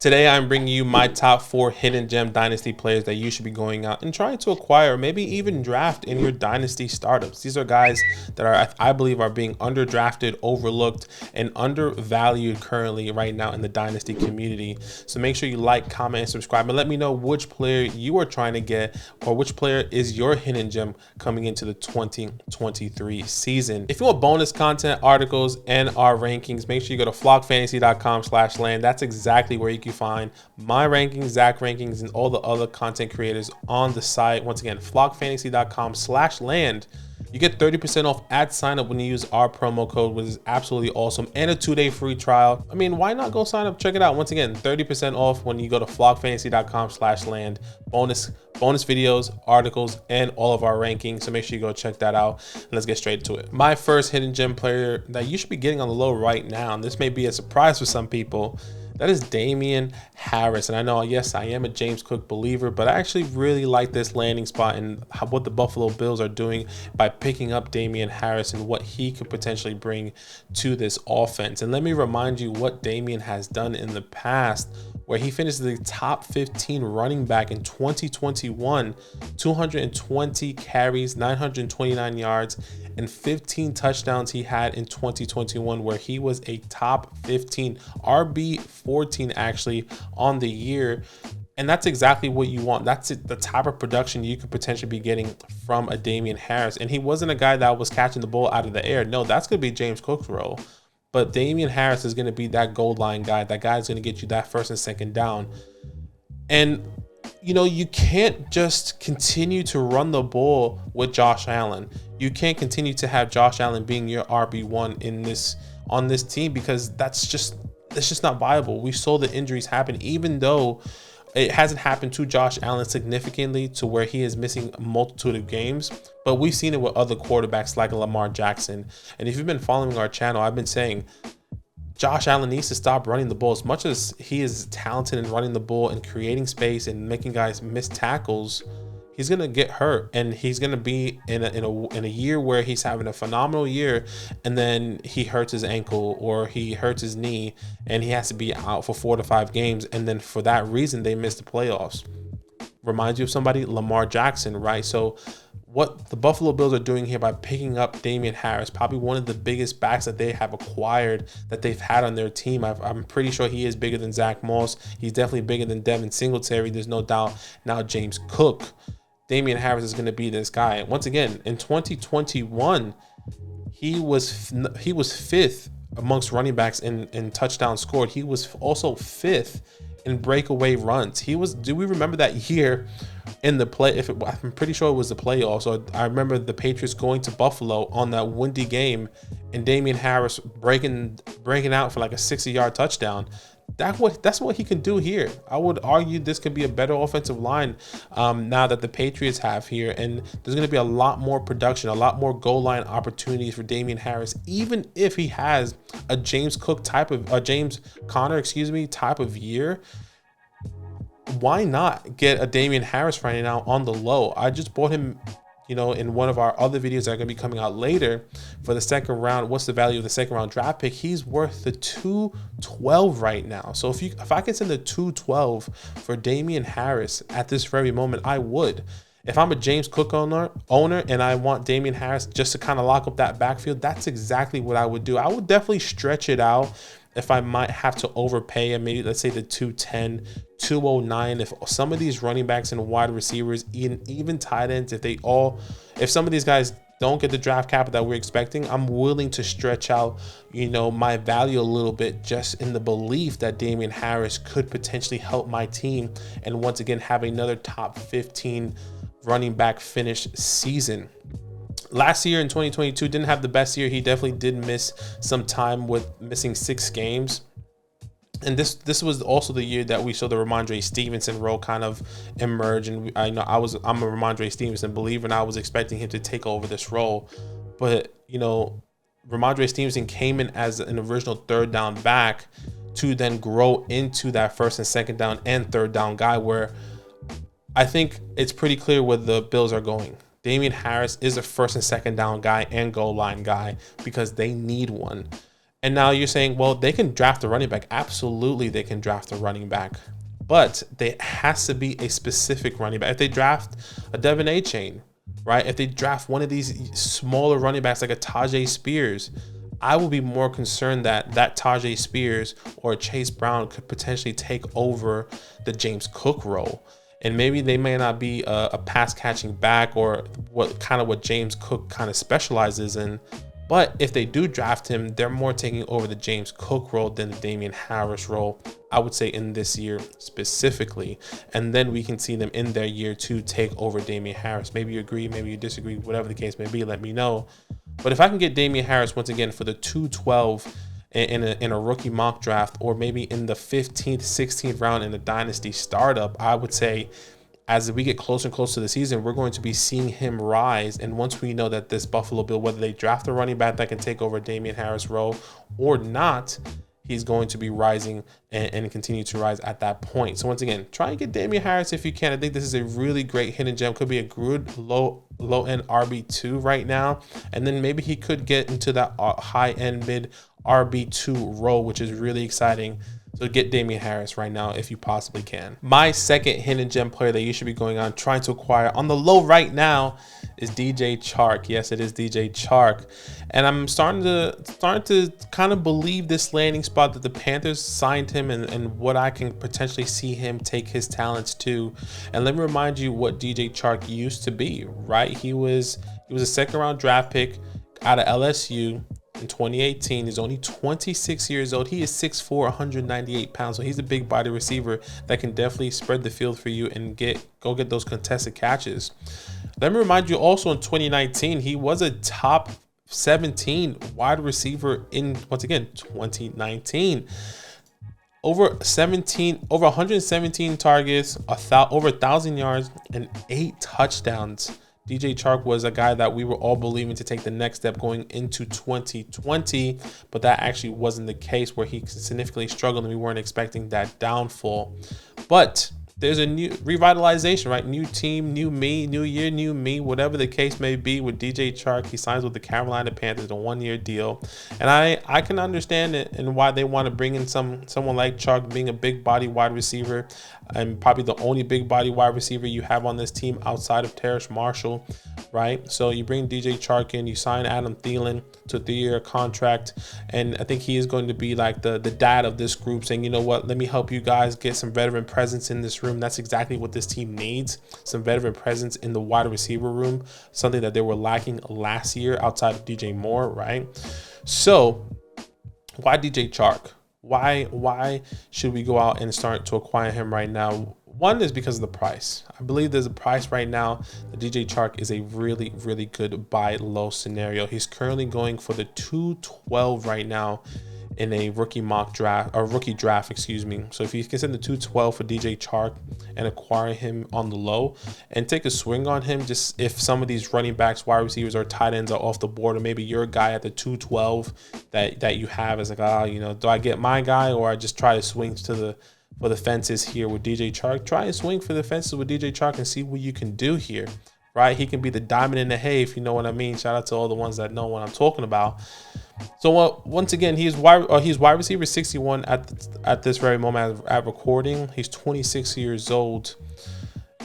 Today, I'm bringing you my top 4 hidden gem dynasty players that you should be going out and trying to acquire, or maybe even draft in your dynasty startups. These are guys that I believe, are being underdrafted, overlooked, and undervalued currently right now in the dynasty community. So make sure you like, comment, and subscribe, and let me know which player you are trying to get, or which player is your hidden gem coming into the 2023 season. If you want bonus content, articles, and our rankings, make sure you go to flockfantasy.com/land. That's exactly where you can find my rankings, Zach rankings, and all the other content creators on the site. Once again, flockfantasy.com/land. You get 30% off at sign up when you use our promo code, which is absolutely awesome, and a 2-day free trial. I mean, why not go sign up? Check it out. Once again, 30% off when you go to flockfantasy.com/land. Bonus videos, articles, and all of our rankings. So make sure you go check that out. And let's get straight to it. My first hidden gem player that you should be getting on the low right now, and this may be a surprise for some people, that is Damien Harris. And I know, yes, I am a James Cook believer, but I actually really like this landing spot and what the Buffalo Bills are doing by picking up Damien Harris and what he could potentially bring to this offense. And let me remind you what Damien has done in the past, where he finished the top 15 running back in 2021, 220 carries, 929 yards, and 15 touchdowns he had in 2021, where he was a top 15 RB14 actually on the year. And that's exactly what you want. That's the type of production you could potentially be getting from a Damien Harris. And he wasn't a guy that was catching the ball out of the air. No, that's going to be James Cook's role. But Damien Harris is going to be that goal line guy. That guy is going to get you that first and second down. And, you know, you can't just continue to run the ball with Josh Allen. You can't continue to have Josh Allen being your RB1 on this team, because it's just not viable. We saw the injuries happen, even though it hasn't happened to Josh Allen significantly to where he is missing a multitude of games, but we've seen it with other quarterbacks like Lamar Jackson. And if you've been following our channel, I've been saying Josh Allen needs to stop running the ball. As much as he is talented in running the ball and creating space and making guys miss tackles, he's going to get hurt, and he's going to be in a year where he's having a phenomenal year, and then he hurts his ankle or he hurts his knee and he has to be out for 4 to 5 games. And then for that reason, they miss the playoffs. Reminds you of somebody, Lamar Jackson, right? So what the Buffalo Bills are doing here by picking up Damien Harris, probably one of the biggest backs that they have acquired, that they've had on their team. I'm pretty sure he is bigger than Zach Moss. He's definitely bigger than Devin Singletary. There's no doubt. Now James Cook. Damien Harris is going to be this guy. Once again, in 2021, he was 5th amongst running backs in touchdowns scored. He was also 5th in breakaway runs. Do we remember that year in the I'm pretty sure it was the playoffs. So I remember the Patriots going to Buffalo on that windy game and Damien Harris breaking out for like a 60-yard touchdown. That's what he can do here. I would argue this could be a better offensive line now that the Patriots have here, and there's going to be a lot more production, a lot more goal line opportunities for Damien Harris, even if he has a James Conner, type of year. Why not get a Damien Harris right now on the low? I just bought him, in one of our other videos that are going to be coming out later for the second round. What's the value of the second round draft pick? He's worth the 212 right now. So if I can send the 212 for Damien Harris at this very moment, I would. If I'm a James Cook owner and I want Damien Harris just to kind of lock up that backfield, that's exactly what I would do. I would definitely stretch it out if I might have to overpay, and maybe let's say the 210, 209. If some of these running backs and wide receivers, even tight ends, if some of these guys don't get the draft capital that we're expecting, I'm willing to stretch out, my value a little bit, just in the belief that Damien Harris could potentially help my team and once again have another top 15 running back finish season. Last year in 2022 didn't have the best year. He definitely did miss some time with missing 6 games. And this was also the year that we saw the Ramondre Stevenson role kind of emerge. And I'm a Ramondre Stevenson believer, and I was expecting him to take over this role. But, Ramondre Stevenson came in as an original third down back to then grow into that first and second down and third down guy, where I think it's pretty clear where the Bills are going. Damien Harris is a first and second down guy and goal line guy because they need one. And now you're saying, well, they can draft a running back. Absolutely, they can draft a running back. But there has to be a specific running back. If they draft a Devin A-Chain, right? If they draft one of these smaller running backs like a Tajay Spears, I will be more concerned that Tajay Spears or Chase Brown could potentially take over the James Cook role. And maybe they may not be a pass catching back or what James Cook kind of specializes in. But if they do draft him, they're more taking over the James Cook role than the Damian Harris role, I would say, in this year specifically. And then we can see them in their year 2 take over Damian Harris. Maybe you agree, maybe you disagree, whatever the case may be, let me know. But if I can get Damian Harris once again for the 212 in a rookie mock draft, or maybe in the 15th, 16th round in a dynasty startup, I would say as we get closer and closer to the season, we're going to be seeing him rise. And once we know that this Buffalo Bill, whether they draft a running back that can take over Damian Harris' role or not, he's going to be rising and continue to rise at that point. So once again, try and get Damian Harris if you can. I think this is a really great hidden gem. Could be a good low-end RB2 right now. And then maybe he could get into that high-end mid RB2 role, which is really exciting. So get Damian Harris right now if you possibly can. My second hidden gem player that you should be going on trying to acquire on the low right now is DJ Chark. Yes, it is DJ Chark. And I'm starting to kind of believe this landing spot that the Panthers signed him and what I can potentially see him take his talents to. And let me remind you what DJ Chark used to be, right? He was a second round draft pick out of LSU. In 2018, he's only 26 years old. He is 6'4", 198 pounds. So he's a big body receiver that can definitely spread the field for you and go get those contested catches. Let me remind you also in 2019, he was a top 17 wide receiver in, once again, 2019. Over 117 targets, over 1,000 yards, and 8 touchdowns. DJ Chark was a guy that we were all believing to take the next step going into 2020, but that actually wasn't the case, where he significantly struggled and we weren't expecting that downfall. But there's a new revitalization, right? New team, new me, new year, new me, whatever the case may be with DJ Chark. He signs with the Carolina Panthers, a 1-year deal. And I can understand it and why they want to bring in someone like Chark, being a big body wide receiver and probably the only big body wide receiver you have on this team outside of Terrace Marshall, right? So you bring DJ Chark in, you sign Adam Thielen to a 3-year contract, and I think he is going to be like the dad of this group, saying, you know what, let me help you guys get some veteran presence in this room. That's exactly what this team needs, some veteran presence in the wide receiver room, something that they were lacking last year outside of DJ Moore, right? So why DJ Chark? Why should we go out and start to acquire him right now? One is because of the price. I believe there's a price right now that DJ Chark is a really, really good buy low scenario. He's currently going for the 212 right now in a rookie draft, excuse me. So if you can send the 212 for DJ Chark and acquire him on the low and take a swing on him, just if some of these running backs, wide receivers, or tight ends are off the board, or maybe you're a guy at the 212 that you have as like, do I get my guy, or I just try to swing for the fences here with DJ Chark? Try and swing for the fences with DJ Chark and see what you can do here, right? He can be the diamond in the hay, if you know what I mean. Shout out to all the ones that know what I'm talking about. So once again, he's wide receiver 61 at this very moment at recording. He's 26 years old.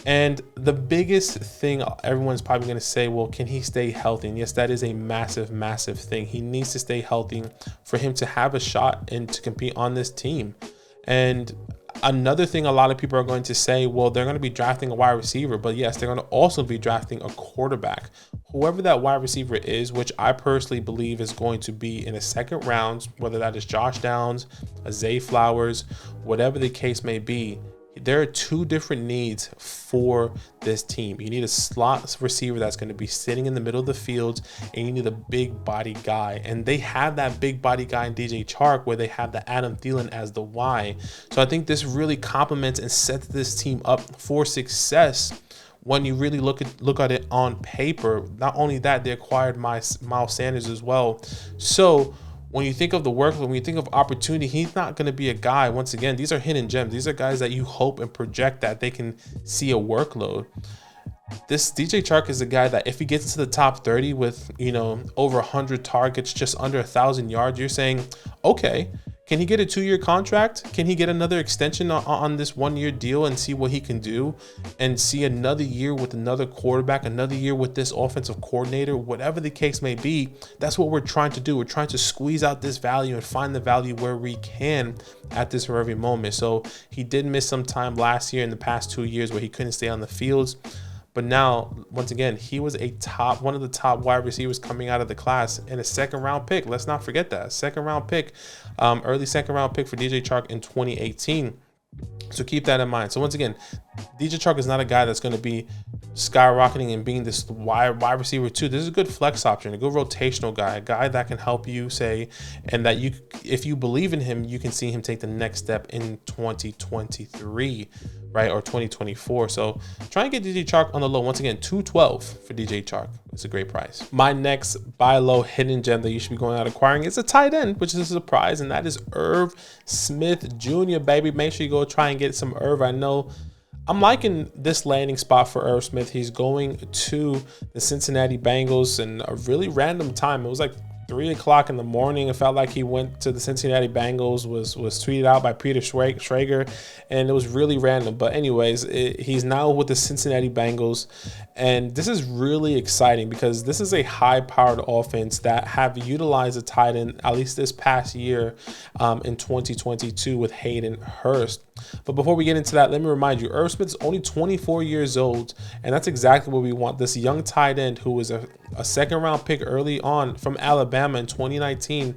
And the biggest thing everyone's probably going to say, well, can he stay healthy? And yes, that is a massive, massive thing. He needs to stay healthy for him to have a shot and to compete on this team. And another thing, a lot of people are going to say, well, they're going to be drafting a wide receiver, but yes, they're going to also be drafting a quarterback. Whoever that wide receiver is, which I personally believe is going to be in the second round, whether that is Josh Downs, Zay Flowers, whatever the case may be, there are two different needs for this team. You need a slot receiver that's going to be sitting in the middle of the field, and you need a big body guy. And they have that big body guy in DJ Chark, where they have the Adam Thielen as the Y. So I think this really complements and sets this team up for success when you really look at it on paper. Not only that, they acquired Miles Sanders as well. So when you think of the workload, when you think of opportunity, he's not going to be a guy. Once again, these are hidden gems. These are guys that you hope and project that they can see a workload. This DJ Chark is a guy that if he gets to the top 30 with, you know, over 100 targets, just under 1,000 yards, you're saying, okay, can he get a 2-year contract? Can he get another extension on this 1-year deal and see what he can do and see another year with another quarterback, another year with this offensive coordinator, whatever the case may be? That's what we're trying to do. We're trying to squeeze out this value and find the value where we can at this very moment. So he did miss some time last year in the past 2 years where he couldn't stay on the fields. But now, once again, he was one of the top wide receivers coming out of the class and a 2nd-round pick. Let's not forget that. 2nd-round pick, early 2nd-round pick for DJ Chark in 2018. So keep that in mind. So once again, DJ Chark is not a guy that's going to be skyrocketing and being this wide receiver too. This is a good flex option, a good rotational guy, a guy that can help you and that if you believe in him, you can see him take the next step in 2023, right, or 2024. So try and get DJ Chark on the low. Once again, $212 for DJ Chark. It's a great price. My next buy low hidden gem that you should be going out acquiring is a tight end, which is a surprise, and that is Irv Smith Jr., baby. Make sure you go try and get some Irv. I know I'm liking this landing spot for Irv Smith. He's going to the Cincinnati Bengals in a really random time. It was like 3 o'clock in the morning. It felt like he went to the Cincinnati Bengals, was tweeted out by Peter Schrager, and it was really random. But anyways, he's now with the Cincinnati Bengals, and this is really exciting because this is a high-powered offense that have utilized a tight end at least this past year in 2022 with Hayden Hurst. But before we get into that, let me remind you, Irv Smith is only 24 years old, and that's exactly what we want. This young tight end who was a 2nd-round pick early on from Alabama in 2019.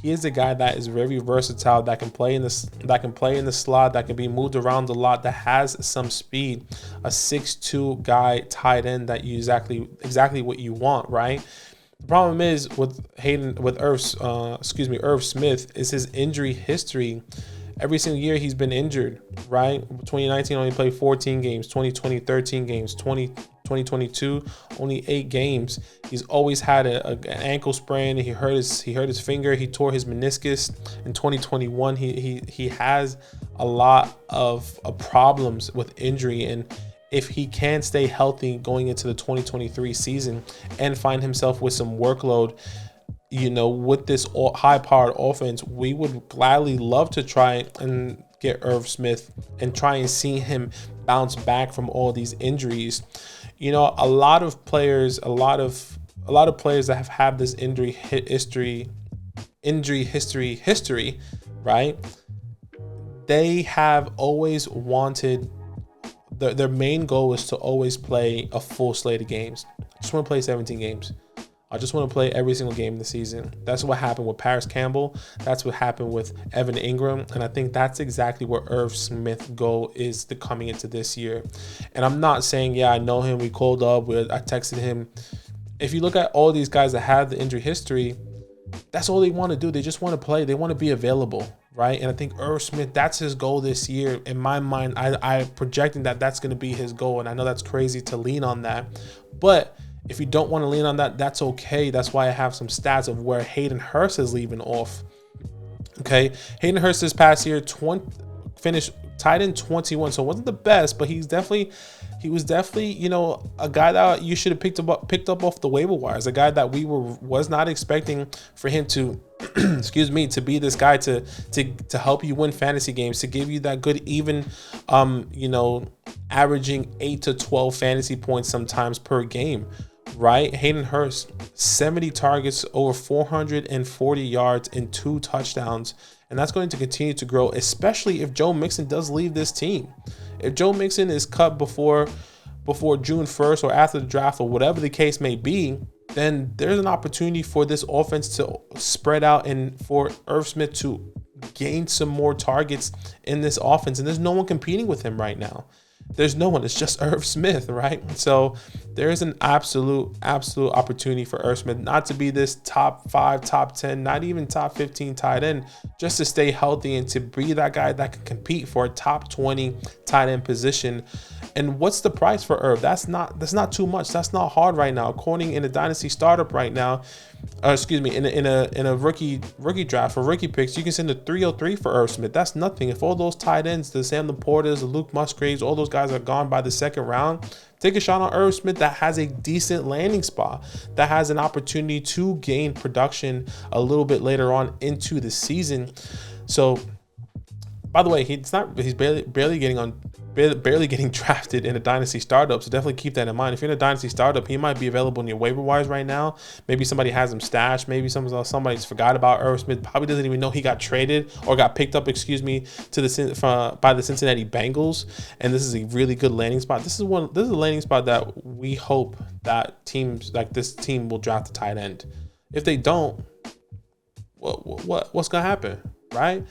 He is a guy that is very versatile, that can play in the slot, that can be moved around a lot, that has some speed. A 6'2" guy tight end that you exactly what you want, right? The problem is with Irv Smith is his injury history. Every single year he's been injured, right? 2019 only played 14 games, 2020 13 games, 2022 only 8 games. He's always had an ankle sprain. He hurt his finger. He tore his meniscus in 2021. He has a lot of problems with injury, and if he can stay healthy going into the 2023 season and find himself with some workload, you know, with this high-powered offense, we would gladly love to try and get Irv Smith and try and see him bounce back from all these injuries. You know, a lot of players that have had this injury history, right? They have always wanted, their main goal is to always play a full slate of games. I just want to play 17 games. I just want to play every single game in the season. That's what happened with Paris Campbell. That's what happened with Evan Ingram. And I think that's exactly where Irv Smith's goal is coming into this year. And I'm not saying, yeah, I know him. We called up. I texted him. If you look at all these guys that have the injury history, that's all they want to do. They just want to play. They want to be available, right? And I think Irv Smith, that's his goal this year. In my mind, I'm projecting that that's going to be his goal. And I know that's crazy to lean on that. But if you don't want to lean on that, that's okay. That's why I have some stats of where Hayden Hurst is leaving off. Okay, Hayden Hurst this past year finished tight end 21, so it wasn't the best, but he was definitely, you know, a guy that you should have picked up off the waiver wires. A guy that was not expecting for him to, excuse me, to be this guy to help you win fantasy games, to give you that good even, you know, averaging 8 to 12 fantasy points sometimes per game. Right? Hayden Hurst, 70 targets, over 440 yards and 2 touchdowns. And that's going to continue to grow, especially if Joe Mixon does leave this team. If Joe Mixon is cut before June 1st or after the draft or whatever the case may be, then there's an opportunity for this offense to spread out and for Irv Smith to gain some more targets in this offense. And there's no one competing with him right now. There's no one. It's just Irv Smith, right? So there's an absolute opportunity for Irv Smith not to be this top 5, top 10, not even top 15 tight end, just to stay healthy and to be that guy that can compete for a top 20 tight end position. And what's the price for Irv? That's not too much. That's not hard right now. According in a dynasty startup right now, excuse me, in a rookie draft for rookie picks, you can send a 303 for Irv Smith. That's nothing. If all those tight ends, the Sam Laportas, the Luke Musgraves, all those guys are gone by the second round, take a shot on Irv Smith that has a decent landing spot, that has an opportunity to gain production a little bit later on into the season. So, by the way, he's barely getting drafted in a dynasty startup. So definitely keep that in mind. If you're in a dynasty startup, he might be available in your waiver wires right now. Maybe somebody has him stashed. Maybe somebody's forgot about Irv Smith. Probably doesn't even know he got traded or got picked up, excuse me, by the Cincinnati Bengals. And this is a really good landing spot. This is a landing spot that we hope that teams like this team will draft a tight end. If they don't, what's gonna happen, right?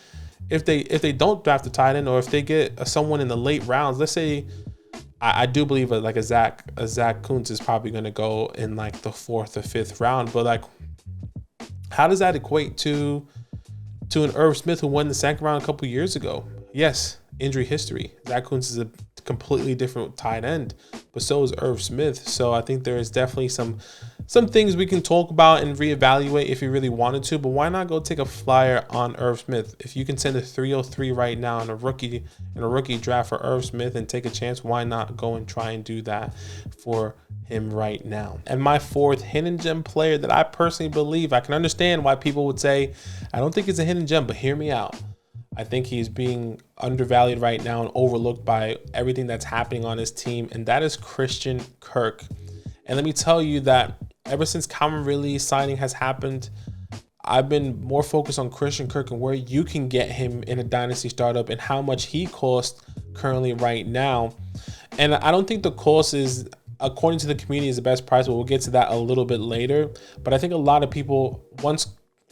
If they don't draft a tight end, or if they get someone in the late rounds, let's say, I do believe a Zach Kuntz is probably going to go in like the 4th or 5th round, but like, how does that equate to an Irv Smith who won the 2nd round a couple years ago? Yes, injury history. Zach Kuntz is a completely different tight end, but so is Irv Smith. So I think there is definitely some things we can talk about and reevaluate if you really wanted to, but why not go take a flyer on Irv Smith? If you can send a 303 right now in a rookie draft for Irv Smith and take a chance, why not go and try and do that for him right now? And my 4th hidden gem player that I personally believe, I can understand why people would say, I don't think it's a hidden gem, but hear me out. I think he's being undervalued right now and overlooked by everything that's happening on his team, and that is Christian Kirk. And let me tell you that ever since Calvin Ridley's signing has happened, I've been more focused on Christian Kirk and where you can get him in a dynasty startup and how much he costs currently right now. And I don't think the cost is, according to the community, is the best price, but we'll get to that a little bit later. But I think a lot of people, once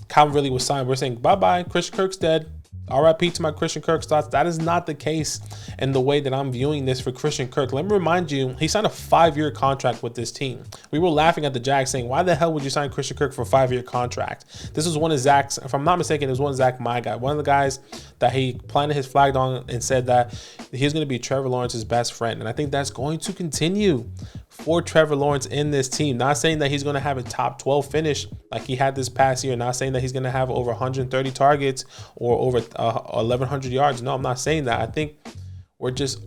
Calvin Ridley was signed, we're saying, bye-bye, Christian Kirk's dead. RIP to my Christian Kirk thoughts. That is not the case in the way that I'm viewing this for Christian Kirk. Let me remind you, he signed a 5-year contract with this team. We were laughing at the Jags saying, why the hell would you sign Christian Kirk for a 5-year contract? This was one of Zach's, if I'm not mistaken, it was one of Zach, my guy, one of the guys that he planted his flag on and said that he's going to be Trevor Lawrence's best friend. And I think that's going to continue for Trevor Lawrence in this team. Not saying that he's going to have a top 12 finish like he had this past year. Not saying that he's going to have over 130 targets or over 1,100 yards. No, I'm not saying that. I think we're just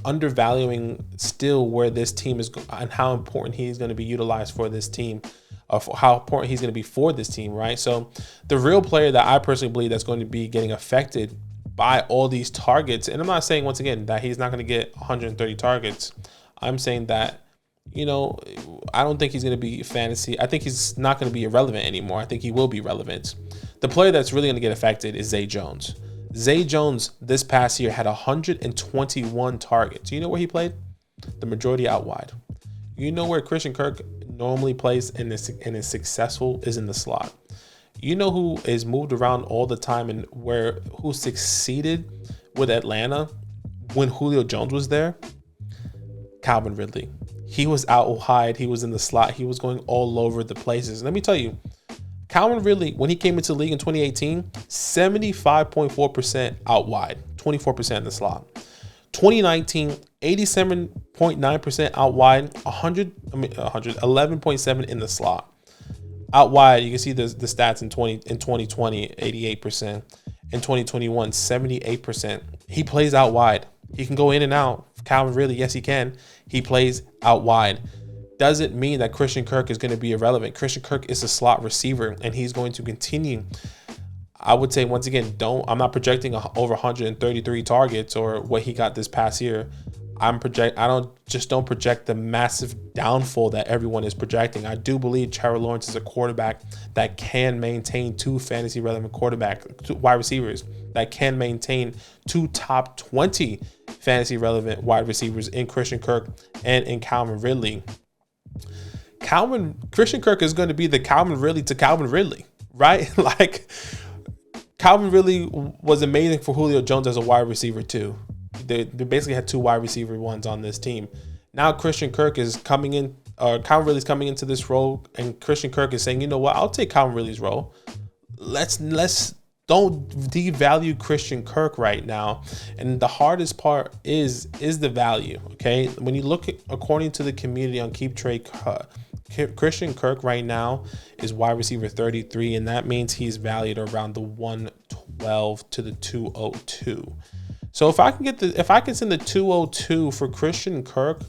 undervaluing still where this team is and how important he's going to be utilized for this team, for how important he's going to be for this team, right? So the real player that I personally believe that's going to be getting affected by all these targets, and I'm not saying, once again, that he's not going to get 130 targets. I'm saying that, I don't think he's going to be fantasy. I think he's not going to be irrelevant anymore. I think he will be relevant. The player that's really going to get affected is Zay Jones. Zay Jones this past year had 121 targets. You know where he played? The majority out wide. You know where Christian Kirk normally plays and is successful is in the slot. You know who is moved around all the time and who succeeded with Atlanta when Julio Jones was there? Calvin Ridley. He was out wide. He was in the slot. He was going all over the places. Let me tell you, Calvin Ridley, when he came into the league in 2018, 75.4% out wide, 24% in the slot. 2019, 87.9% out wide, 11.7 in the slot. Out wide, you can see the stats in 2020, 88%. In 2021, 78%. He plays out wide. He can go in and out. Calvin Ridley, yes, he can. He plays out wide. Doesn't mean that Christian Kirk is going to be irrelevant. Christian Kirk is a slot receiver, and he's going to continue. I would say, once again, I'm not projecting over 133 targets or what he got this past year. I don't project the massive downfall that everyone is projecting. I do believe Trevor Lawrence is a quarterback that can maintain 2 fantasy relevant wide receivers that can maintain 2 top 20 fantasy relevant wide receivers in Christian Kirk and in Calvin Ridley. Christian Kirk is going to be the Calvin Ridley to Calvin Ridley, right? Like, Calvin Ridley was amazing for Julio Jones as a wide receiver too. They basically had 2 wide receiver ones on this team. Now Christian Kirk is coming in, Calvin Ridley's coming into this role, and Christian Kirk is saying, you know what, I'll take Calvin Ridley's role. Let's don't devalue Christian Kirk right now. And the hardest part is the value. Okay, when you look at, according to the community on Keep Trade, Christian Kirk right now is wide receiver 33, and that means he's valued around the 112 to the 202. So if I can send the 202 for Christian Kirk,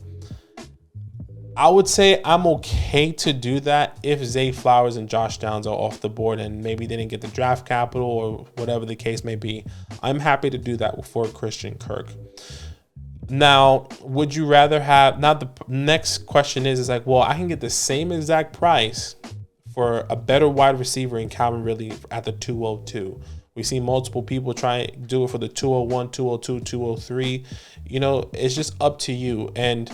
I would say I'm okay to do that if Zay Flowers and Josh Downs are off the board and maybe they didn't get the draft capital or whatever the case may be. I'm happy to do that for Christian Kirk. Now, would you rather have, now the next question is like, well, I can get the same exact price for a better wide receiver in Calvin Ridley at the 202. We see multiple people try to do it for the 201, 202, 203. You know, it's just up to you. And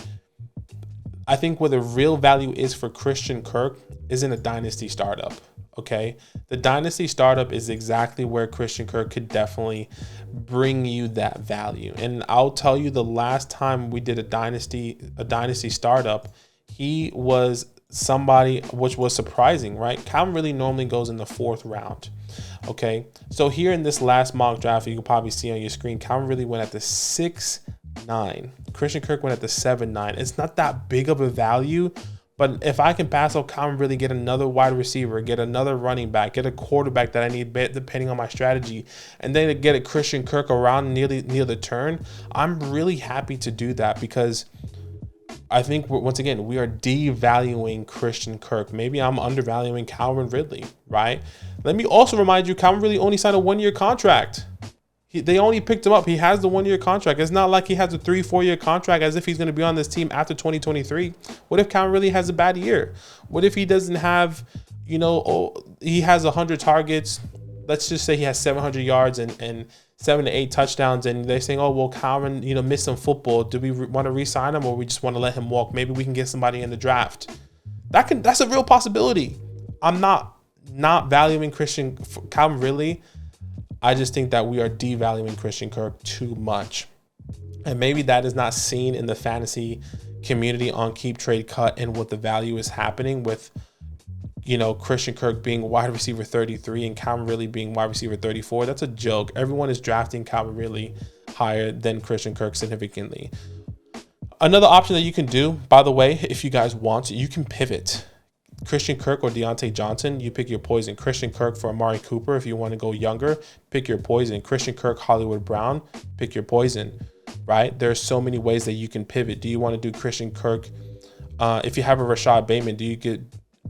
I think where the real value is for Christian Kirk is in a dynasty startup. Okay, the dynasty startup is exactly where Christian Kirk could definitely bring you that value. And I'll tell you, the last time we did a dynasty startup, he was somebody which was surprising, right? Calvin really normally goes in the 4th round. Okay, so here in this last mock draft, you can probably see on your screen, Calvin really went at the 6'9". Christian Kirk went at the 7'9". It's not that big of a value, but if I can pass up Calvin, really get another wide receiver, get another running back, get a quarterback that I need depending on my strategy, and then get a Christian Kirk around near the turn, I'm really happy to do that, because I think once again, we are devaluing Christian Kirk. Maybe I'm undervaluing Calvin Ridley, right? Let me also remind you, Calvin Ridley only signed a 1-year contract. They only picked him up. He has the 1-year contract. It's not like he has a 3-4-year contract as if he's going to be on this team after 2023. What if Calvin really has a bad year? What if he doesn't have, you know, he has 100 targets. Let's just say he has 700 yards and 7 to 8 touchdowns. And they're saying, oh, well, Calvin, you know, missed some football. Do we want to re-sign him, or we just want to let him walk? Maybe we can get somebody in the draft. That's a real possibility. I'm not valuing Calvin Ridley. I just think that we are devaluing Christian Kirk too much. And maybe that is not seen in the fantasy community on Keep Trade Cut and what the value is happening with, you know, Christian Kirk being wide receiver 33 and Calvin Ridley being wide receiver 34. That's a joke. Everyone is drafting Calvin Ridley higher than Christian Kirk significantly. Another option that you can do, by the way, if you guys want, you can pivot. Christian Kirk or Deontay Johnson, you pick your poison. Christian Kirk for Amari Cooper, if you want to go younger, pick your poison. Christian Kirk, Hollywood Brown, pick your poison, right? There's so many ways that you can pivot. Do you want to do Christian Kirk? If you have a Rashad Bateman, do you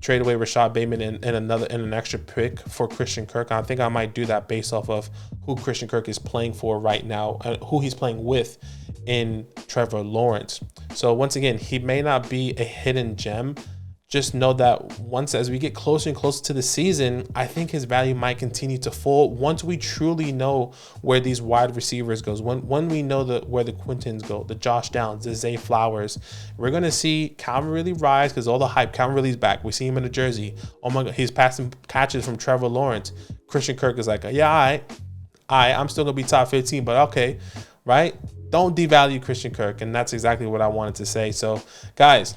trade away Rashad Bateman and an extra pick for Christian Kirk? I think I might do that based off of who Christian Kirk is playing for right now, who he's playing with in Trevor Lawrence. So once again, he may not be a hidden gem. Just know that as we get closer and closer to the season, I think his value might continue to fall once we truly know where these wide receivers goes. When we know where the Quintins go, the Josh Downs, the Zay Flowers, we're going to see Calvin really rise because all the hype. Calvin Ridley's back. We see him in a jersey. Oh my God, he's passing catches from Trevor Lawrence. Christian Kirk is like, yeah, I'm still going to be top 15, but okay, right? Don't devalue Christian Kirk. And that's exactly what I wanted to say. So, guys,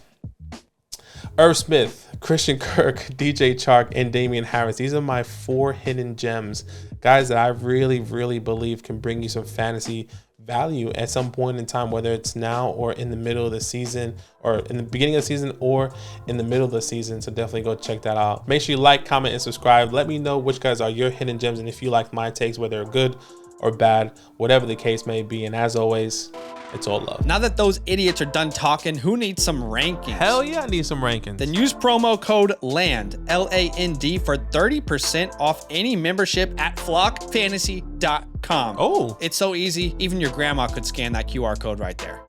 Irv Smith, Christian Kirk, DJ Chark, and Damian Harris. These are my 4 hidden gems, guys, that I really, really believe can bring you some fantasy value at some point in time, whether it's now or in the middle of the season, or in the beginning of the season, or in the middle of the season. So definitely go check that out. Make sure you like, comment, and subscribe. Let me know which guys are your hidden gems, and if you like my takes, whether they're good or bad, whatever the case may be. And as always, it's all love. Now that those idiots are done talking, who needs some rankings? Hell yeah, I need some rankings. Then use promo code LAND, LAND, for 30% off any membership at flockfantasy.com. Oh, it's so easy. Even your grandma could scan that QR code right there.